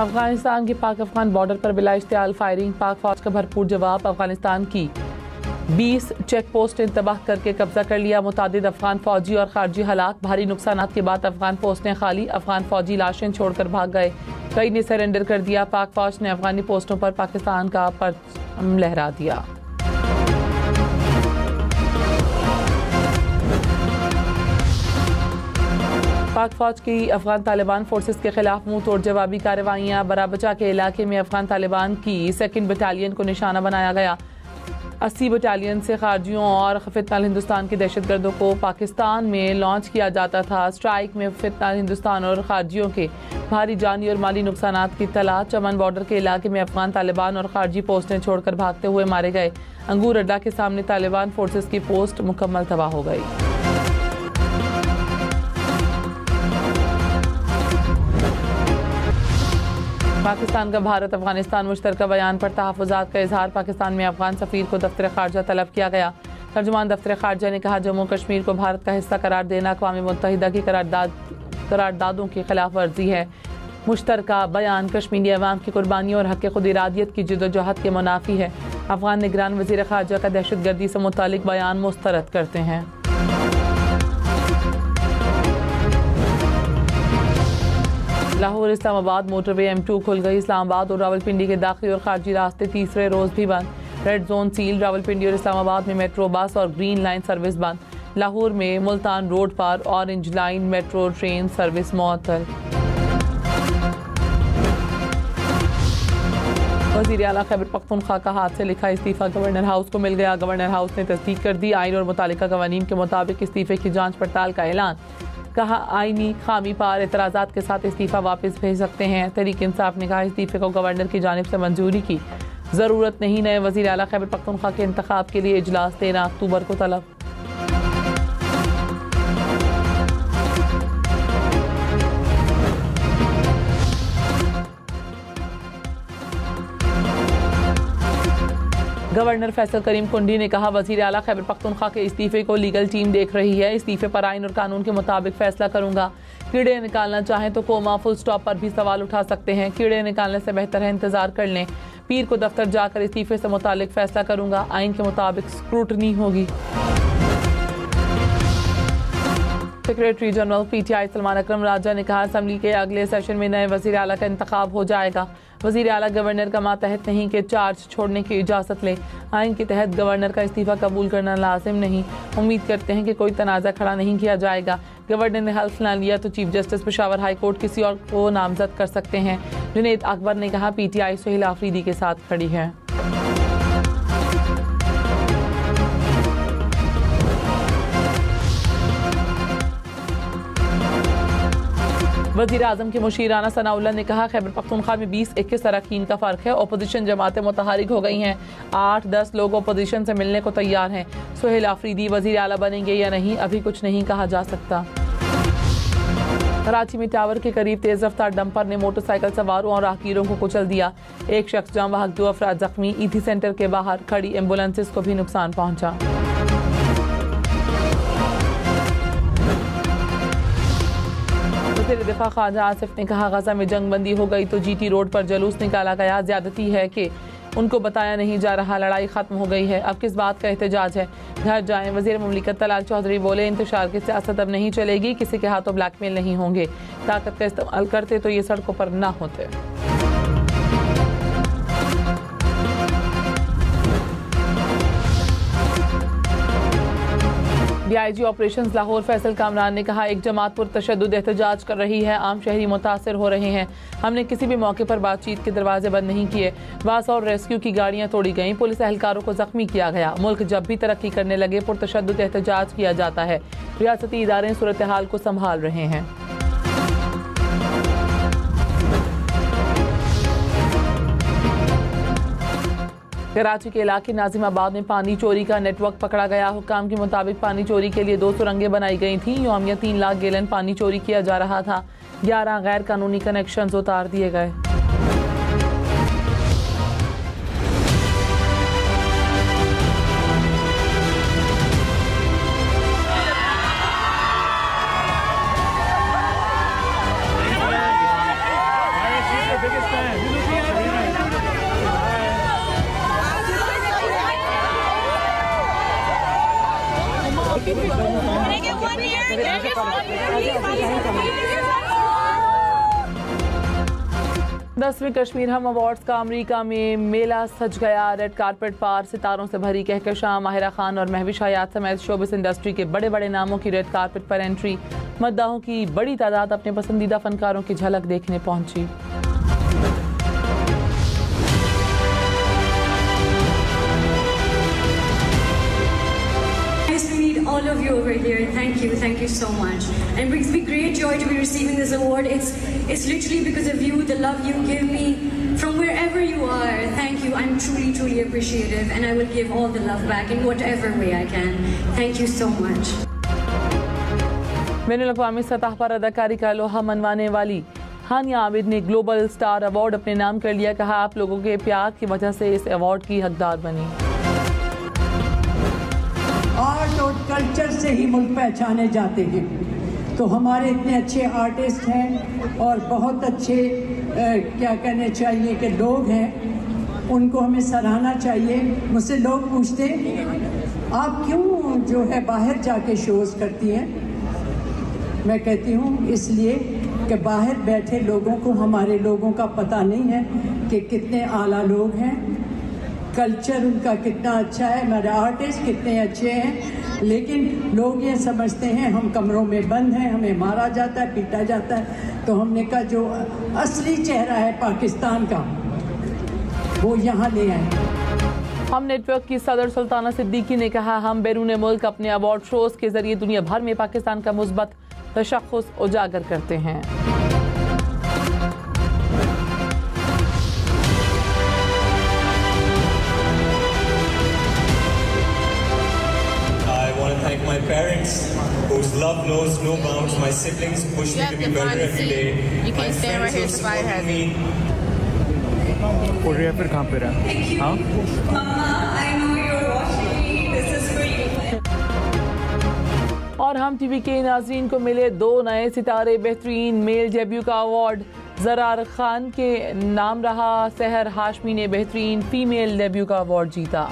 अफगानिस्तान के पाक अफगान बॉर्डर पर बिला इश्तियाल फायरिंग, पाक फौज का भरपूर जवाब। अफगानिस्तान की 20 चेक पोस्ट ने तबाह करके कब्जा कर लिया। मुतादिद अफगान फौजी और खारजी हालात, भारी नुकसानात के बाद अफगान पोस्टें खाली, अफगान फौजी लाशें छोड़कर भाग गए, कई ने सरेंडर कर दिया। पाक फौज ने अफगानी पोस्टों पर पाकिस्तान का परचम लहरा दिया। पाक फौज की अफगान तालिबान फोर्सेस के खिलाफ मुंह तोड़ जवाबी कार्रवाइयाँ। बराबचा के इलाके में अफगान तालिबान की 2nd बटालियन को निशाना बनाया गया। 80 बटालियन से खारजियों और फितनाल हिंदुस्तान के दहशतगर्दों को पाकिस्तान में लॉन्च किया जाता था। स्ट्राइक में फितनाल हिंदुस्तान और खारजियों के भारी जानी और माली नुकसानात की इत्तला। चमन बॉर्डर के इलाके में अफगान तालिबान और खारजी पोस्टें छोड़कर भागते हुए मारे गए। अंगूर अड्डा के सामने तालिबान फोर्सेस की पोस्ट मुकम्मल तबाह हो गई। पाकिस्तान का भारत अफगानिस्तान मुश्तरका बयान पर तहफ़्फ़ुज़ात का इजहार। पाकिस्तान में अफगान सफ़ीर को दफ्तर ख़ारजा तलब किया गया। तर्जुमान दफ्तर ख़ारजा ने कहा, जम्मू कश्मीर को भारत का हिस्सा करार देना अक़वाम मुत्तहिदा की करारदादों की खिलाफ वर्जी है। मुश्तरका बयान कश्मीरी अवाम की कुर्बानियों और हक़ खुद इरादियत की जद्दोजहद के मुनाफी है। अफगान निगरान वज़ीर ख़ारजा का दहशतगर्दी से मुतालिक बयान मुस्तरद करते हैं। लाहौर इस्लामाबाद मोटरवे M2 खुल गई। इस्लामाबाद और रावलपिंडी के दाखिली और खारजी रास्ते तीसरे रोज भी बंद। Red zone seal. रावलपिंडी और इस्लामाबाद में मेट्रो बस और ग्रीन लाइन सर्विस बंद। लाहौर में मुल्तान रोड पर orange line metro train service मुअत्तल। वज़ीर आला खैबर पख्तूनख्वा का हाथ से लिखा इस्तीफा गवर्नर हाउस को मिल गया। गवर्नर हाउस ने तस्दीक कर दी। आइन और मुतालिका कवानीन के मुताबिक इस्तीफे की जांच पड़ताल का ऐलान। कहा, आईनी खामी पर एतराज़ात के साथ इस्तीफ़ा वापस भेज सकते हैं। तहरीक इंसाफ ने कहा, इस्तीफ़े को गवर्नर की जानिब से मंजूरी की ज़रूरत नहीं। नए वज़ीर आला खैबर पख्तूनख्वा के इंतखाब के लिए इजलास 13 अक्टूबर को तलब। गवर्नर फैसल करीम कुंडी ने कहा, वज़ीर आला खैबर पख्तूनख्वा के इस्तीफे को लीगल टीम देख रही है। इस्तीफे पर आइन और कानून के मुताबिक फैसला करूंगा। कीड़े निकालना चाहें तो कोमा फुल स्टॉप पर भी सवाल उठा सकते हैं। कीड़े निकालने से बेहतर है इंतजार कर लें। पीर को दफ्तर जाकर इस्तीफे से मुतालिक फैसला करूंगा। आइन के मुताबिक स्क्रूटनी होगी। सेक्रेटरी जनरल PTI सलमान अकरम राजा ने कहा, असम्बली के अगले सेशन में नए वज़ीर आला का इंतखाब हो जाएगा। वज़ीर आला गवर्नर का मातहत नहीं कि चार्ज छोड़ने की इजाज़त ले। आइन के तहत गवर्नर का इस्तीफ़ा कबूल करना लाजिम नहीं। उम्मीद करते हैं कि कोई तनाज़ा खड़ा नहीं किया जाएगा। गवर्नर ने हल्फ ना लिया तो chief justice Peshawar high court किसी और को नामजद कर सकते हैं। जुनैद अकबर ने कहा, PTI सुहेल आफरीदी के साथ खड़ी है। वज़ीर आज़म के मुशीराना सनाउल्लाह ने कहा, खैबर पख्तूनख्वा में 20-21 अरकान का फ़र्क है। अपोजिशन जमातें मुतहरिक हो गई हैं। 8-10 लोग अपोजिशन से मिलने को तैयार हैं। सुहेल आफरीदी वज़ीर आला बनेंगे या नहीं, अभी कुछ नहीं कहा जा सकता। कराची में टावर के करीब तेज़ रफ्तार डंपर ने मोटरसाइकिल सवारों और राहगीरों को कुचल दिया। एक शख्स जाम बहक, 2 अफराद जख्मी। ईथी सेंटर के बाहर खड़ी एम्बुलेंसेस को भी नुकसान पहुंचा। वज़ीर दिफा ख्वाजा आसिफ ने कहा, गजा में जंग बंदी हो गई तो GT रोड पर जुलूस निकाला गया। ज्यादती है कि उनको बताया नहीं जा रहा, लड़ाई खत्म हो गई है, अब किस बात का एहतजाज है, घर जाएं। वज़ीर मुमलिकत तलाल चौधरी बोले, इंतशार की सियासत अब नहीं चलेगी, किसी के हाथों ब्लैकमेल नहीं होंगे। ताकत का इस्तेमाल करते तो ये सड़कों पर ना होते। DIG ऑपरेशंस लाहौर फैसल कामरान ने कहा, एक जमात पर तशद्दुद एहतजाज कर रही है, आम शहरी मुतासर हो रहे हैं। हमने किसी भी मौके पर बातचीत के दरवाजे बंद नहीं किए। बास और रेस्क्यू की गाड़ियां तोड़ी गईं, पुलिस एहलकारों को जख्मी किया गया। मुल्क जब भी तरक्की करने लगे पुरतशद्दुद एहतजाज किया जाता है। रियासती इदारे सूरत हाल को संभाल रहे हैं। कराची के इलाके नाजिमाबाद में पानी चोरी का नेटवर्क पकड़ा गया। हुक्काम के मुताबिक पानी चोरी के लिए 2 सुरंगें बनाई गई थी। यौमिया 3 लाख गैलन पानी चोरी किया जा रहा था। 11 गैर कानूनी कनेक्शन उतार दिए गए। 10वें कश्मीर हम अवार्ड्स का अमेरिका में मेला सज गया। रेड कारपेट पर सितारों से भरी कहकशां। माहिरा खान और महविश हयात समेत शोबिस इंडस्ट्री के बड़े बड़े नामों की रेड कारपेट पर एंट्री। मद्दाहों की बड़ी तादाद अपने पसंदीदा फनकारों की झलक देखने पहुंची। All of you over here, thank you so much. And it brings me great joy to be receiving this award. It's literally because of you, the love you give me from wherever you are. Thank you. I'm truly appreciative, and I will give all the love back in whatever way I can. Thank you so much. बैनुल अक़वामी सतह पर अदाकारी का लोहा मनवाने वाली हानिया आबिद ने global star award अपने नाम कर लिया। कहा, आप लोगों के प्यार की वजह से इस अवार्ड की हकदार बनी। आर्ट और कल्चर से ही मुल्क पहचाने जाते हैं, तो हमारे इतने अच्छे आर्टिस्ट हैं और बहुत अच्छे क्या कहने चाहिए कि लोग हैं, उनको हमें सराहना चाहिए। मुझसे लोग पूछते आप क्यों जो है बाहर जाके शोज़ करती हैं। मैं कहती हूँ इसलिए कि बाहर बैठे लोगों को हमारे लोगों का पता नहीं है कि कितने आला लोग हैं, कल्चर उनका कितना अच्छा है, हमारे आर्टिस्ट कितने अच्छे हैं, लेकिन लोग ये समझते हैं हम कमरों में बंद हैं, हमें मारा जाता है, पीटा जाता है। तो हमने कहा जो असली चेहरा है पाकिस्तान का वो यहाँ ले आए। हम नेटवर्क की सदर सुल्ताना सिद्दीकी ने कहा, हम बैरून मुल्क अपने अवार्ड शोज के जरिए दुनिया भर में पाकिस्तान का मुस्बत तशख्खुस उजागर करते हैं। Thank my parents, whose love knows no bounds. My siblings push me to be better every day. You can't stand right here to fight me. फिर कहाँ पे रहा? Thank you, Mama. I know you're watching me. This is for you. और हम TV के नाज़रीन को मिले 2 नए सितारे। बेहतरीन मेल डेब्यू का अवार्ड ज़रार खान के नाम रहा। सहर हाशमी ने बेहतरीन फीमेल डेब्यू का अवार्ड जीता।